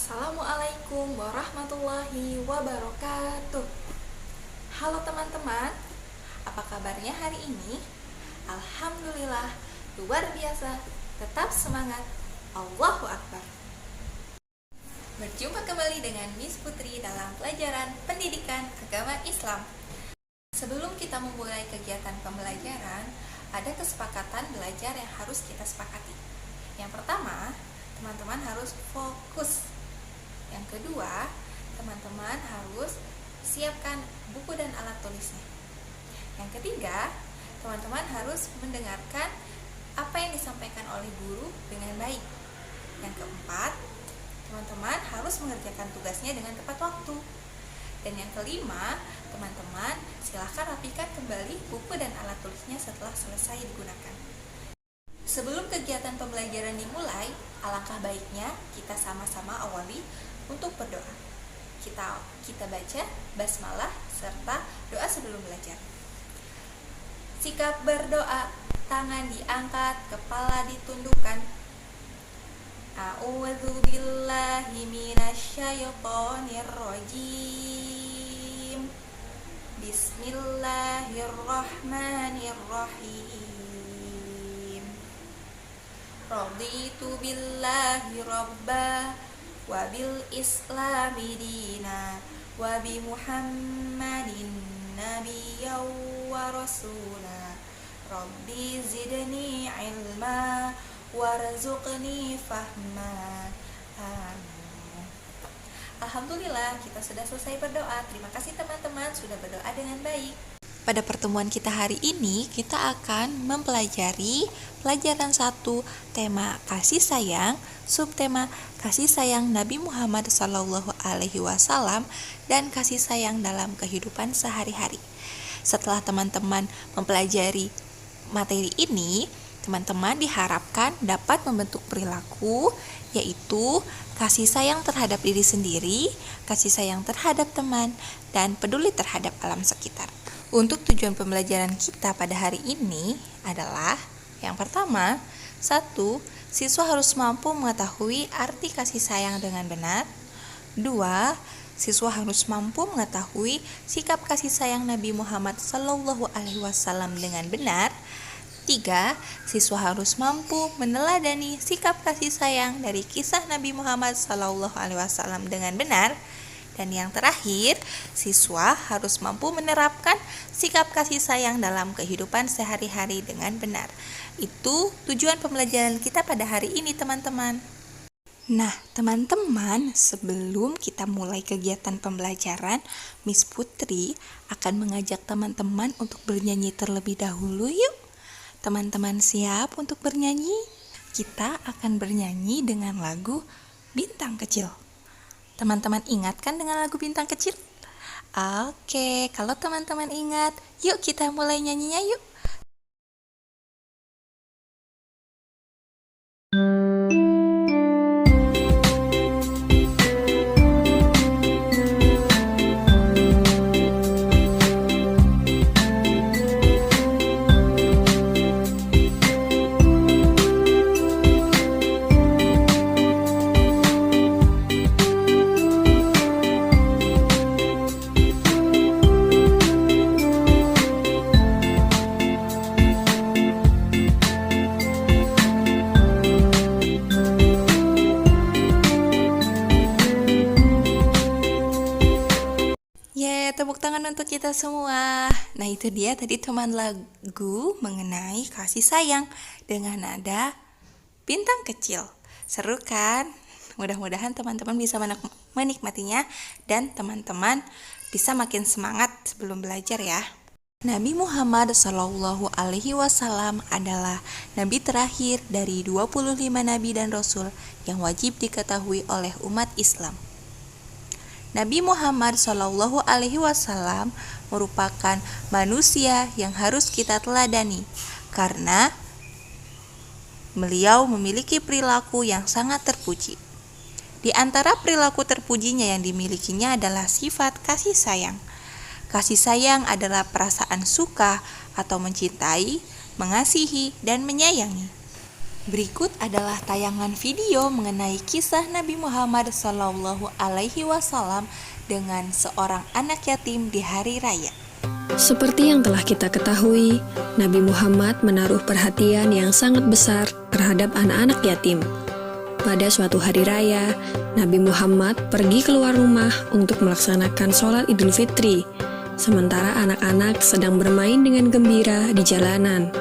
Assalamualaikum warahmatullahi wabarakatuh. Halo teman-teman, apa kabarnya hari ini? Alhamdulillah, luar biasa, tetap semangat, Allahu Akbar. Berjumpa kembali dengan Miss Putri dalam pelajaran pendidikan agama Islam. Sebelum kita memulai kegiatan pembelajaran, ada kesepakatan belajar yang harus kita sepakati. Yang pertama, teman-teman harus fokus. Yang kedua, teman-teman harus siapkan buku dan alat tulisnya. Yang ketiga, teman-teman harus mendengarkan apa yang disampaikan oleh guru dengan baik. Yang keempat, teman-teman harus mengerjakan tugasnya dengan tepat waktu. Dan yang kelima, teman-teman silahkan rapikan kembali buku dan alat tulisnya setelah selesai digunakan. Sebelum kegiatan pembelajaran dimulai, alangkah baiknya kita sama-sama awali untuk berdoa. Kita baca basmalah serta doa sebelum belajar. Sikap berdoa, tangan diangkat, kepala ditundukkan. A'udzubillahi minasyaitonirrajim. Bismillahirrahmanirrahim. Raditu billahi rabba wa bil islami dina wa bi muhammadin nabiyyan wa rasula. Rabbi zidni ilma warzuqni fahma. Amin. Alhamdulillah, kita sudah selesai berdoa. Terima kasih teman-teman sudah berdoa dengan baik. Pada pertemuan kita hari ini, kita akan mempelajari pelajaran 1, tema kasih sayang, subtema kasih sayang Nabi Muhammad SAW, dan kasih sayang dalam kehidupan sehari-hari. Setelah teman-teman mempelajari materi ini, teman-teman diharapkan dapat membentuk perilaku, yaitu kasih sayang terhadap diri sendiri, kasih sayang terhadap teman, dan peduli terhadap alam sekitar. Untuk tujuan pembelajaran kita pada hari ini adalah yang pertama, 1. Siswa harus mampu mengetahui arti kasih sayang dengan benar. 2. Siswa harus mampu mengetahui sikap kasih sayang Nabi Muhammad SAW dengan benar. 3. Siswa harus mampu meneladani sikap kasih sayang dari kisah Nabi Muhammad SAW dengan benar. Dan yang terakhir, siswa harus mampu menerapkan sikap kasih sayang dalam kehidupan sehari-hari dengan benar. Itu tujuan pembelajaran kita pada hari ini, teman-teman. Nah, teman-teman, sebelum kita mulai kegiatan pembelajaran, Miss Putri akan mengajak teman-teman untuk bernyanyi terlebih dahulu yuk. Teman-teman siap untuk bernyanyi? Kita akan bernyanyi dengan lagu Bintang Kecil. Teman-teman ingat kan dengan lagu Bintang Kecil? Oke, kalau teman-teman ingat, yuk kita mulai nyanyinya yuk. Tepuk tangan untuk kita semua. Nah, itu dia tadi teman lagu mengenai kasih sayang dengan nada Bintang Kecil. Seru kan? Mudah-mudahan teman-teman bisa menikmatinya dan teman-teman bisa makin semangat sebelum belajar ya. Nabi Muhammad SAW adalah nabi terakhir dari 25 nabi dan rasul yang wajib diketahui oleh umat Islam. Nabi Muhammad SAW merupakan manusia yang harus kita teladani karena beliau memiliki perilaku yang sangat terpuji. Di antara perilaku terpujinya yang dimilikinya adalah sifat kasih sayang. Kasih sayang adalah perasaan suka atau mencintai, mengasihi, dan menyayangi. Berikut adalah tayangan video mengenai kisah Nabi Muhammad SAW dengan seorang anak yatim di hari raya. Seperti yang telah kita ketahui, Nabi Muhammad menaruh perhatian yang sangat besar terhadap anak-anak yatim. Pada suatu hari raya, Nabi Muhammad pergi keluar rumah untuk melaksanakan sholat Idul Fitri, sementara anak-anak sedang bermain dengan gembira di jalanan.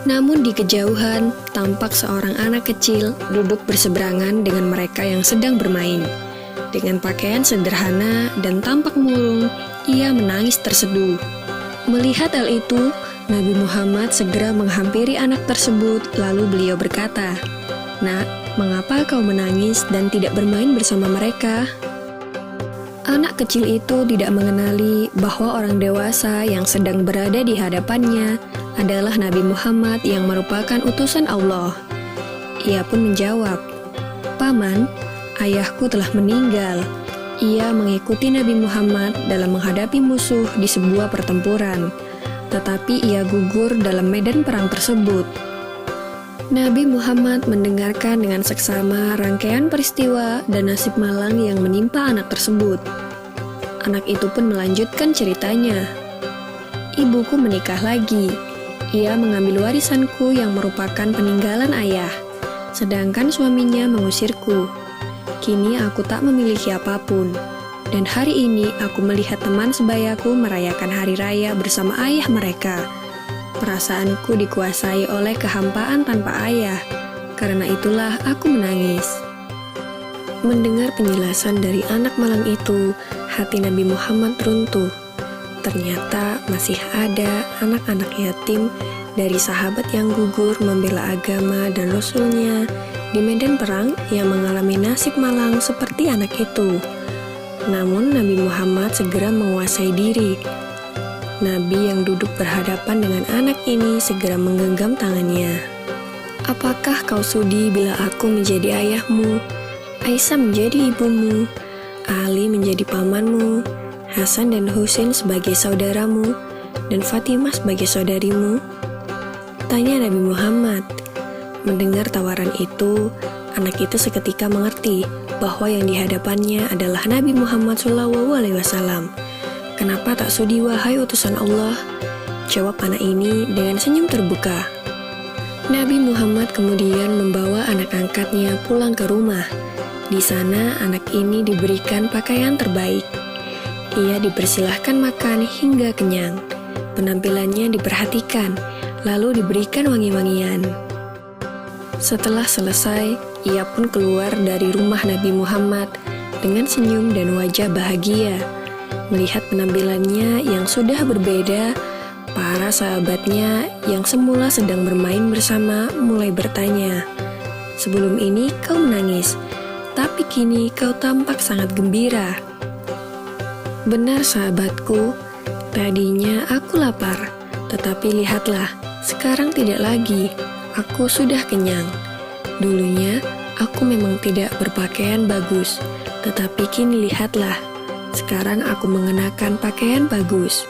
Namun di kejauhan, tampak seorang anak kecil duduk berseberangan dengan mereka yang sedang bermain. Dengan pakaian sederhana dan tampak murung, ia menangis terseduh. Melihat hal itu, Nabi Muhammad segera menghampiri anak tersebut, lalu beliau berkata, "Nak, mengapa kau menangis dan tidak bermain bersama mereka?" Anak kecil itu tidak mengenali bahwa orang dewasa yang sedang berada di hadapannya adalah Nabi Muhammad yang merupakan utusan Allah. Ia pun menjawab, "Paman, ayahku telah meninggal. Ia mengikuti Nabi Muhammad dalam menghadapi musuh di sebuah pertempuran, tetapi ia gugur dalam medan perang tersebut." Nabi Muhammad mendengarkan dengan seksama rangkaian peristiwa dan nasib malang yang menimpa anak tersebut. Anak itu pun melanjutkan ceritanya. "Ibuku menikah lagi. Ia mengambil warisanku yang merupakan peninggalan ayah, sedangkan suaminya mengusirku. Kini aku tak memiliki apapun, dan hari ini aku melihat teman sebayaku merayakan hari raya bersama ayah mereka. Perasaanku dikuasai oleh kehampaan tanpa ayah, karena itulah aku menangis." Mendengar penjelasan dari anak malang itu, hati Nabi Muhammad runtuh. Ternyata masih ada anak-anak yatim dari sahabat yang gugur membela agama dan Rasulnya di medan perang yang mengalami nasib malang seperti anak itu. Namun Nabi Muhammad segera menguasai diri. Nabi yang duduk berhadapan dengan anak ini segera menggenggam tangannya. "Apakah kau sudi bila aku menjadi ayahmu, Aisyah menjadi ibumu, Ali menjadi pamanmu, Hasan dan Husain sebagai saudaramu, dan Fatimah sebagai saudarimu?" tanya Nabi Muhammad. Mendengar tawaran itu, anak itu seketika mengerti bahwa yang dihadapannya adalah Nabi Muhammad SAW. "Kenapa tak sudi wahai utusan Allah?" jawab anak ini dengan senyum terbuka. Nabi Muhammad kemudian membawa anak angkatnya pulang ke rumah. Di sana anak ini diberikan pakaian terbaik. Ia dipersilahkan makan hingga kenyang. Penampilannya diperhatikan, lalu diberikan wangi-wangian. Setelah selesai, ia pun keluar dari rumah Nabi Muhammad dengan senyum dan wajah bahagia. Melihat penampilannya yang sudah berbeda, para sahabatnya yang semula sedang bermain bersama mulai bertanya, "Sebelum ini kau menangis, tapi kini kau tampak sangat gembira." "Benar sahabatku, tadinya aku lapar, tetapi lihatlah, sekarang tidak lagi, aku sudah kenyang. Dulunya aku memang tidak berpakaian bagus, tetapi kini lihatlah, sekarang aku mengenakan pakaian bagus.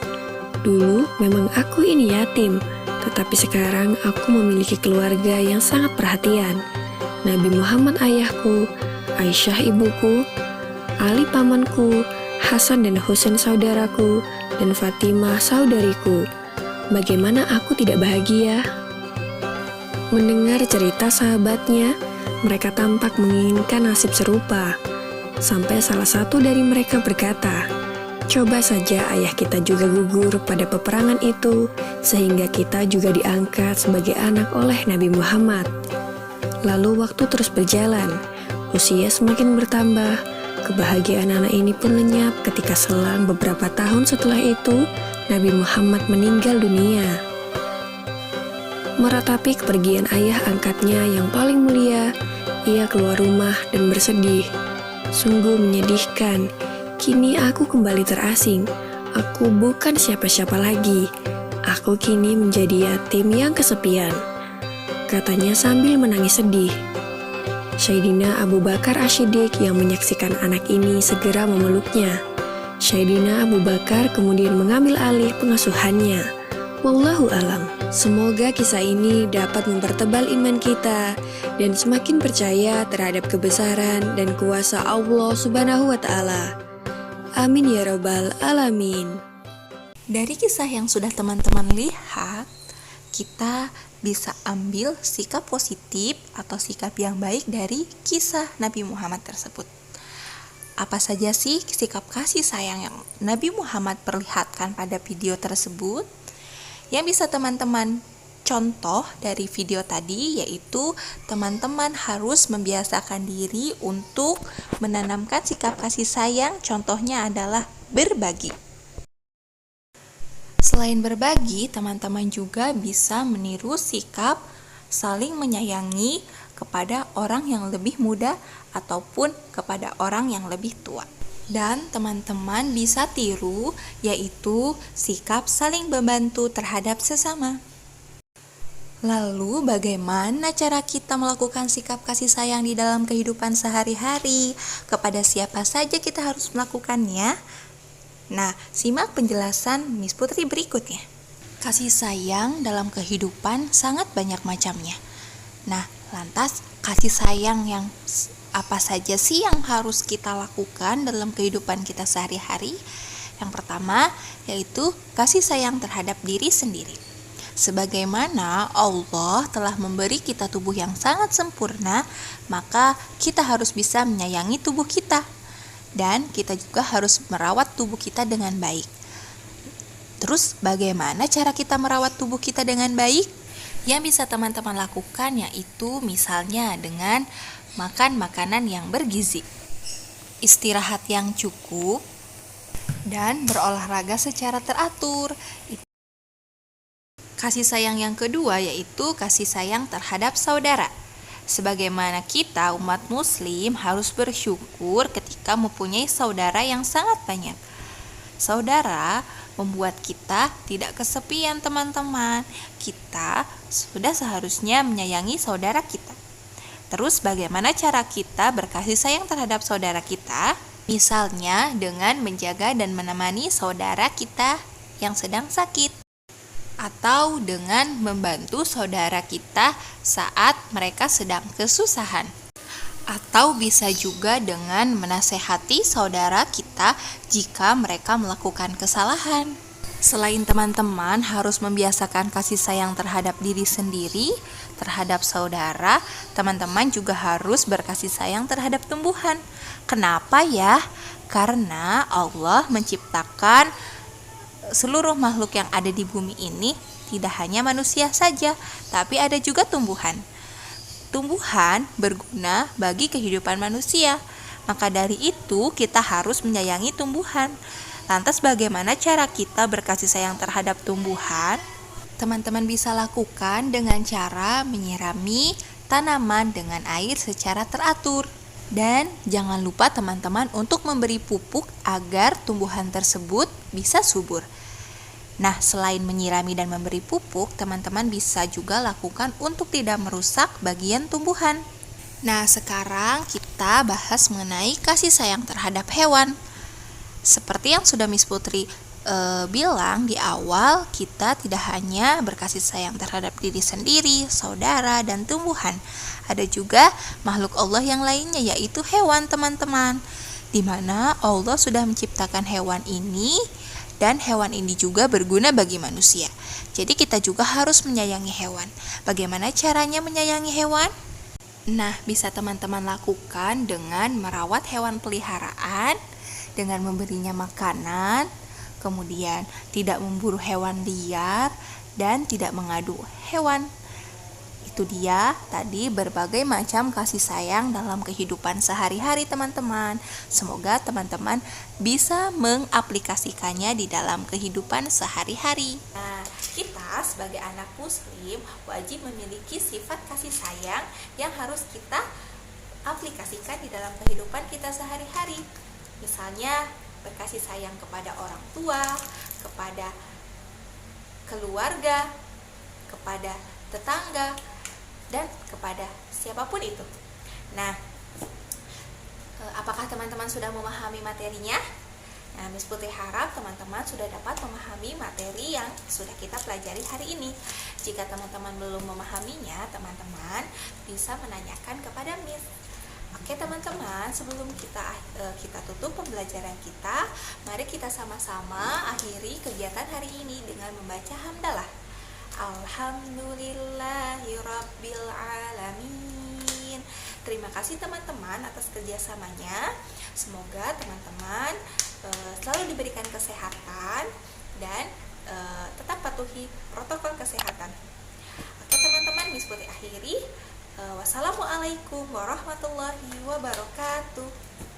Dulu memang aku ini yatim, tetapi sekarang aku memiliki keluarga yang sangat perhatian. Nabi Muhammad ayahku, Aisyah ibuku, Ali pamanku, Hasan dan Husain saudaraku, dan Fatimah saudariku. Bagaimana aku tidak bahagia?" Mendengar cerita sahabatnya, mereka tampak menginginkan nasib serupa. Sampai salah satu dari mereka berkata, "Coba saja ayah kita juga gugur pada peperangan itu, sehingga kita juga diangkat sebagai anak oleh Nabi Muhammad." Lalu waktu terus berjalan. Usia semakin bertambah, kebahagiaan anak ini pun lenyap ketika selang beberapa tahun setelah itu, Nabi Muhammad meninggal dunia. Meratapi kepergian ayah angkatnya yang paling mulia, ia keluar rumah dan bersedih. "Sungguh menyedihkan, kini aku kembali terasing, aku bukan siapa-siapa lagi, aku kini menjadi yatim yang kesepian," katanya sambil menangis sedih. Sayyidina Abu Bakar As-Siddiq yang menyaksikan anak ini segera memeluknya. Sayyidina Abu Bakar kemudian mengambil alih pengasuhannya. Wallahu alam. Semoga kisah ini dapat mempertebal iman kita dan semakin percaya terhadap kebesaran dan kuasa Allah Subhanahu wa taala. Amin ya rabbal alamin. Dari kisah yang sudah teman-teman lihat, kita bisa ambil sikap positif atau sikap yang baik dari kisah Nabi Muhammad tersebut. Apa saja sih sikap kasih sayang yang Nabi Muhammad perlihatkan pada video tersebut? Yang bisa teman-teman contoh dari video tadi, yaitu teman-teman harus membiasakan diri untuk menanamkan sikap kasih sayang. Contohnya adalah berbagi. Selain berbagi, teman-teman juga bisa meniru sikap saling menyayangi kepada orang yang lebih muda ataupun kepada orang yang lebih tua. Dan teman-teman bisa tiru, yaitu sikap saling membantu terhadap sesama. Lalu bagaimana cara kita melakukan sikap kasih sayang di dalam kehidupan sehari-hari? Kepada siapa saja kita harus melakukannya? Nah, simak penjelasan Miss Putri berikutnya. Kasih sayang dalam kehidupan sangat banyak macamnya. Nah, lantas kasih sayang yang apa saja sih yang harus kita lakukan dalam kehidupan kita sehari-hari? Yang pertama, yaitu kasih sayang terhadap diri sendiri. Sebagaimana Allah telah memberi kita tubuh yang sangat sempurna, maka kita harus bisa menyayangi tubuh kita. Dan kita juga harus merawat tubuh kita dengan baik. Terus bagaimana cara kita merawat tubuh kita dengan baik? Yang bisa teman-teman lakukan yaitu misalnya dengan makan makanan yang bergizi, istirahat yang cukup, dan berolahraga secara teratur. Kasih sayang yang kedua yaitu kasih sayang terhadap saudara. Sebagaimana kita umat muslim harus bersyukur ketika mempunyai saudara yang sangat banyak. Saudara membuat kita tidak kesepian, teman-teman. Kita sudah seharusnya menyayangi saudara kita. Terus bagaimana cara kita berkasih sayang terhadap saudara kita? Misalnya dengan menjaga dan menemani saudara kita yang sedang sakit, atau dengan membantu saudara kita saat mereka sedang kesusahan, atau bisa juga dengan menasehati saudara kita jika mereka melakukan kesalahan. Selain teman-teman harus membiasakan kasih sayang terhadap diri sendiri, terhadap saudara, teman-teman juga harus berkasih sayang terhadap tumbuhan. Kenapa ya? Karena Allah menciptakan seluruh makhluk yang ada di bumi ini, tidak hanya manusia saja, tapi ada juga tumbuhan. Tumbuhan berguna bagi kehidupan manusia. Maka dari itu kita harus menyayangi tumbuhan. Lantas bagaimana cara kita berkasih sayang terhadap tumbuhan? Teman-teman bisa lakukan dengan cara menyirami tanaman dengan air secara teratur. Dan jangan lupa teman-teman untuk memberi pupuk agar tumbuhan tersebut bisa subur. Nah, selain menyirami dan memberi pupuk, teman-teman bisa juga lakukan untuk tidak merusak bagian tumbuhan. Nah, sekarang kita bahas mengenai kasih sayang terhadap hewan. Seperti yang sudah Miss Putri bilang di awal, kita tidak hanya berkasih sayang terhadap diri sendiri, saudara, dan tumbuhan. Ada juga makhluk Allah yang lainnya, yaitu hewan, teman-teman. Di mana Allah sudah menciptakan hewan ini, dan hewan ini juga berguna bagi manusia. Jadi kita juga harus menyayangi hewan. Bagaimana caranya menyayangi hewan? Nah, bisa teman-teman lakukan dengan merawat hewan peliharaan, dengan memberinya makanan, kemudian tidak memburu hewan liar, dan tidak mengadu hewan. Itu dia tadi berbagai macam kasih sayang dalam kehidupan sehari-hari, teman-teman. Semoga teman-teman bisa mengaplikasikannya di dalam kehidupan sehari-hari. Nah, kita sebagai anak muslim wajib memiliki sifat kasih sayang yang harus kita aplikasikan di dalam kehidupan kita sehari-hari. Misalnya berkasih sayang kepada orang tua, kepada keluarga, kepada tetangga, dan kepada siapapun itu. Nah, apakah teman-teman sudah memahami materinya? Nah, Miss Putri harap teman-teman sudah dapat memahami materi yang sudah kita pelajari hari ini. Jika teman-teman belum memahaminya, teman-teman bisa menanyakan kepada Miss. Oke teman-teman, sebelum kita tutup pembelajaran kita, mari kita sama-sama akhiri kegiatan hari ini dengan membaca hamdalah. Alhamdulillahirabbil alamin. Terima kasih teman-teman atas kerjasamanya. Semoga teman-teman selalu diberikan kesehatan dan tetap patuhi protokol kesehatan. Oke teman-teman, Miss Putri akhiri. Wassalamualaikum warahmatullahi wabarakatuh.